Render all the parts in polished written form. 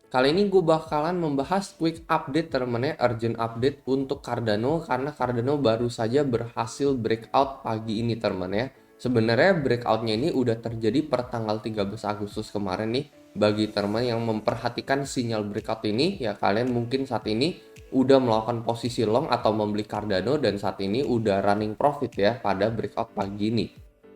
Kali ini gue bakalan membahas quick update temennya, urgent update untuk Cardano karena Cardano baru saja berhasil breakout pagi ini temennya. Sebenarnya breakoutnya ini udah terjadi per tanggal 13 Agustus kemarin nih. Bagi teman yang memperhatikan sinyal breakout ini, ya kalian mungkin saat ini udah melakukan posisi long atau membeli Cardano dan saat ini udah running profit ya pada breakout pagi ini.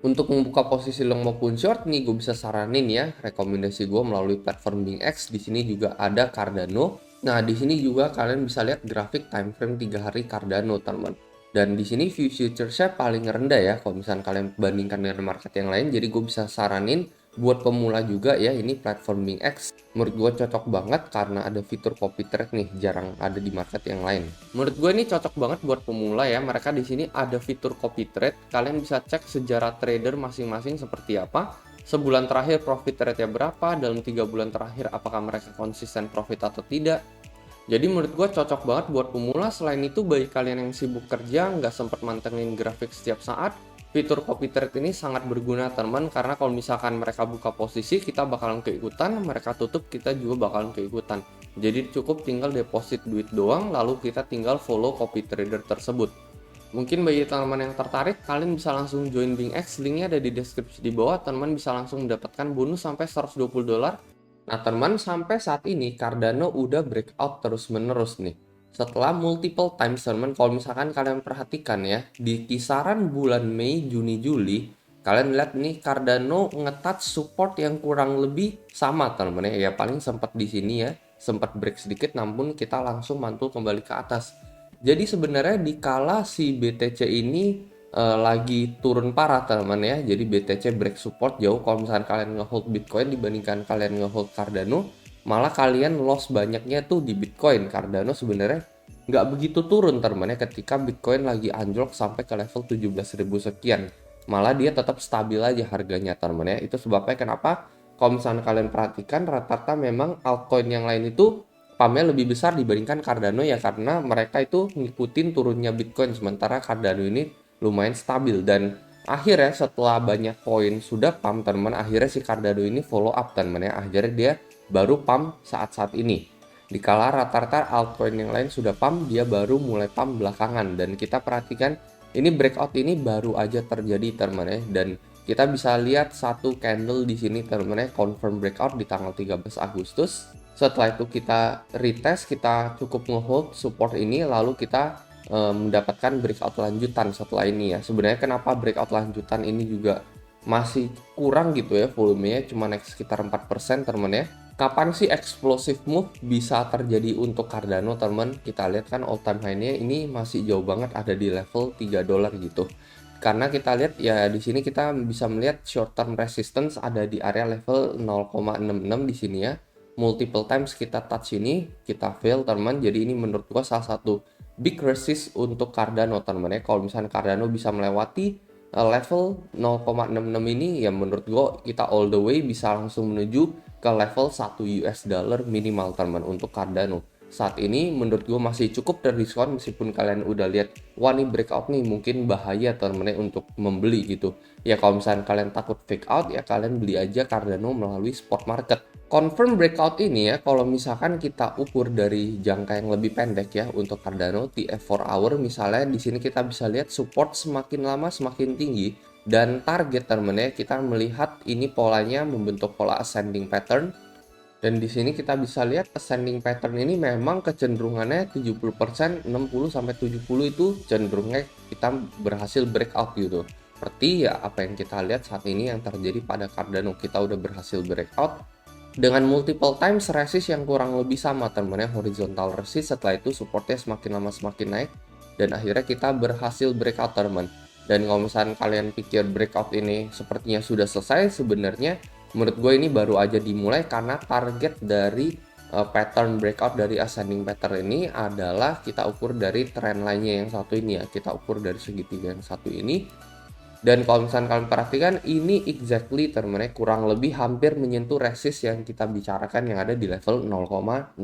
Untuk membuka posisi long maupun short nih gue bisa saranin ya rekomendasi gue melalui platform BingX. Di sini juga ada Cardano. Nah, di sini juga kalian bisa lihat grafik time frame 3 hari Cardano, teman. Dan di sini view future-nya paling rendah ya kalau misalnya kalian bandingkan dengan market yang lain. Jadi gue bisa saranin buat pemula juga ya, ini platform BingX menurut gue cocok banget karena ada fitur copy trade nih, jarang ada di market yang lain. Menurut gue ini cocok banget buat pemula ya. Mereka di sini ada fitur copy trade, kalian bisa cek sejarah trader masing-masing seperti apa, sebulan terakhir profit rate-nya berapa, dalam 3 bulan terakhir apakah mereka konsisten profit atau tidak. Jadi menurut gue cocok banget buat pemula. Selain itu bagi kalian yang sibuk kerja nggak sempat mantengin grafik setiap saat, fitur copy trade ini sangat berguna teman, karena kalau misalkan mereka buka posisi kita bakalan keikutan, mereka tutup kita juga bakalan keikutan. Jadi cukup tinggal deposit duit doang lalu kita tinggal follow copy trader tersebut. Mungkin bagi teman-teman yang tertarik, kalian bisa langsung join BingX, linknya ada di deskripsi di bawah. Teman bisa langsung mendapatkan bonus sampai $120. Nah teman, sampai saat ini Cardano udah breakout terus-menerus nih. Setelah multiple times teman, kalau misalkan kalian perhatikan ya, di kisaran bulan Mei, Juni, Juli, kalian lihat nih Cardano nge-touch support yang kurang lebih sama teman ya. Ya paling sempat di sini ya, sempat break sedikit namun kita langsung mantul kembali ke atas. Jadi sebenarnya di kala si BTC ini lagi turun parah teman ya. Jadi BTC break support jauh. Kalau misalkan kalian ngehold Bitcoin dibandingkan kalian ngehold Cardano, malah kalian loss banyaknya tuh di Bitcoin. Cardano sebenarnya nggak begitu turun teman ya ketika Bitcoin lagi anjlok sampai ke level 17.000 sekian. Malah dia tetap stabil aja harganya teman ya. Itu sebabnya kenapa kalau misalnya kalian perhatikan rata-rata memang altcoin yang lain itu pumpnya lebih besar dibandingkan Cardano ya, karena mereka itu ngikutin turunnya Bitcoin, sementara Cardano ini lumayan stabil. Dan akhirnya setelah banyak koin sudah pump teman, akhirnya si Cardano ini follow up teman ya, akhirnya dia baru pump saat-saat ini. Dikala rata-rata altcoin yang lain sudah pump, dia baru mulai pump belakangan. Dan kita perhatikan ini breakout ini baru aja terjadi teman ya, dan kita bisa lihat satu candle di sini teman ya, confirm breakout di tanggal 13 Agustus. Setelah itu kita retest, kita cukup ngehold support ini, lalu kita mendapatkan breakout lanjutan setelah ini ya. Sebenarnya kenapa breakout lanjutan ini juga masih kurang gitu ya, volumenya cuma naik sekitar 4% teman ya. Kapan sih explosive move bisa terjadi untuk Cardano teman? Kita lihat kan all time high-nya ini masih jauh banget, ada di level $3 gitu. Karena kita lihat ya di sini kita bisa melihat short term resistance ada di area level 0,66 di sini ya. Multiple times kita touch ini, kita fail teman. Jadi ini menurut gua salah satu big resist untuk Cardano teman ya. Kalau misalnya Cardano bisa melewati level 0,66 ini ya, menurut gua kita all the way bisa langsung menuju ke level 1 US dollar minimal teman untuk Cardano. Saat ini menurut gue masih cukup terdiskon, meskipun kalian udah lihat wah nih breakout nih mungkin bahaya teman-teman untuk membeli gitu. Ya kalau misalnya kalian takut fake out ya kalian beli aja Cardano melalui spot market. Confirm breakout ini ya, kalau misalkan kita ukur dari jangka yang lebih pendek ya untuk Cardano TF4 hour, misalnya di sini kita bisa lihat support semakin lama semakin tinggi, dan target teman-teman ya kita melihat ini polanya membentuk pola ascending pattern. Dan di sini kita bisa lihat ascending pattern ini memang kecenderungannya 70%, 60 sampai 70 itu cenderungnya kita berhasil breakout gitu. Seperti ya apa yang kita lihat saat ini yang terjadi pada Cardano, kita udah berhasil breakout dengan multiple times resist yang kurang lebih sama teman-teman, horizontal resist, setelah itu supportnya semakin lama semakin naik dan akhirnya kita berhasil breakout teman. Dan kalau misalnya kalian pikir breakout ini sepertinya sudah selesai, sebenarnya menurut gue ini baru aja dimulai, karena target dari pattern breakout dari ascending pattern ini adalah kita ukur dari trend line-nya yang satu ini ya, kita ukur dari segitiga yang satu ini. Dan kalau misalnya kalian perhatikan ini exactly teman-teman kurang lebih hampir menyentuh resist yang kita bicarakan yang ada di level 0,66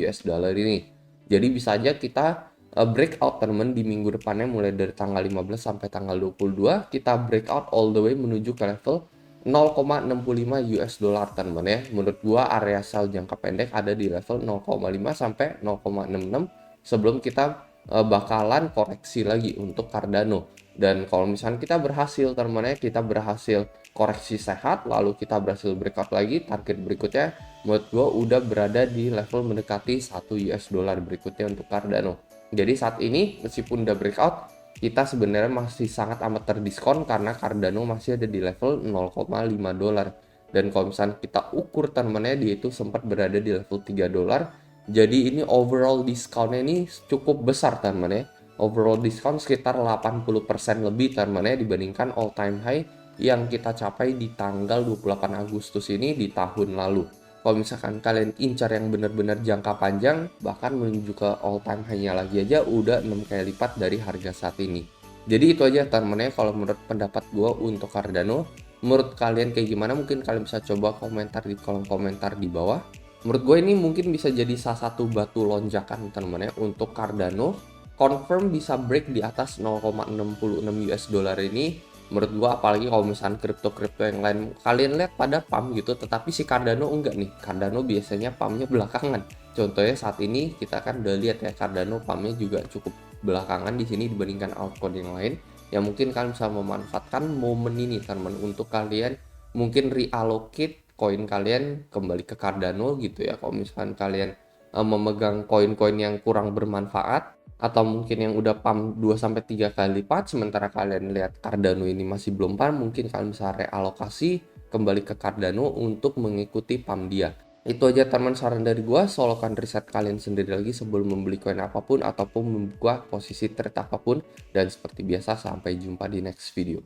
US dollar ini. Jadi bisa aja kita breakout teman-teman di minggu depannya, mulai dari tanggal 15 sampai tanggal 22 kita breakout all the way menuju ke level 0,65 US dollar teman ya. Menurut gua area sell jangka pendek ada di level 0,5 sampai 0,66 sebelum kita bakalan koreksi lagi untuk Cardano. Dan kalau misalnya kita berhasil teman ya, kita berhasil koreksi sehat lalu kita berhasil breakout lagi, target berikutnya menurut gua udah berada di level mendekati 1 US dollar berikutnya untuk Cardano. Jadi saat ini meskipun udah breakout, kita sebenarnya masih sangat amat terdiskon karena Cardano masih ada di level 0,5 dolar. Dan kalau misalnya kita ukur temennya, dia itu sempat berada di level 3 dolar. Jadi ini overall discountnya ini cukup besar temennya. Overall discount sekitar 80% lebih temennya dibandingkan all time high yang kita capai di tanggal 28 Agustus ini di tahun lalu. Kalau misalkan kalian incar yang benar-benar jangka panjang, bahkan menuju ke all time high-nya lagi aja udah 6 kali lipat dari harga saat ini. Jadi itu aja temennya kalau menurut pendapat gue untuk Cardano. Menurut kalian kayak gimana? Mungkin kalian bisa coba komentar di kolom komentar di bawah. Menurut gue ini mungkin bisa jadi salah satu batu lonjakan temennya untuk Cardano. Confirm bisa break di atas 0,66 US dollar ini. Menurut gua apalagi kalau misalnya kripto-kripto yang lain kalian lihat pada pump gitu, tetapi si Cardano enggak nih. Cardano biasanya pumpnya belakangan. Contohnya saat ini kita kan udah lihat ya, Cardano pumpnya juga cukup belakangan di sini dibandingkan altcoin yang lain. Ya mungkin kalian bisa memanfaatkan momen ini teman untuk kalian mungkin reallocate koin kalian kembali ke Cardano gitu ya. Kalau misalkan kalian memegang koin-koin yang kurang bermanfaat atau mungkin yang udah pump 2-3 kali lipat, sementara kalian lihat Cardano ini masih belum pump, mungkin kalian bisa realokasi kembali ke Cardano untuk mengikuti pump dia. Itu aja teman saran dari gua, solokan riset kalian sendiri lagi sebelum membeli koin apapun ataupun membuka posisi trade apapun, dan seperti biasa sampai jumpa di next video.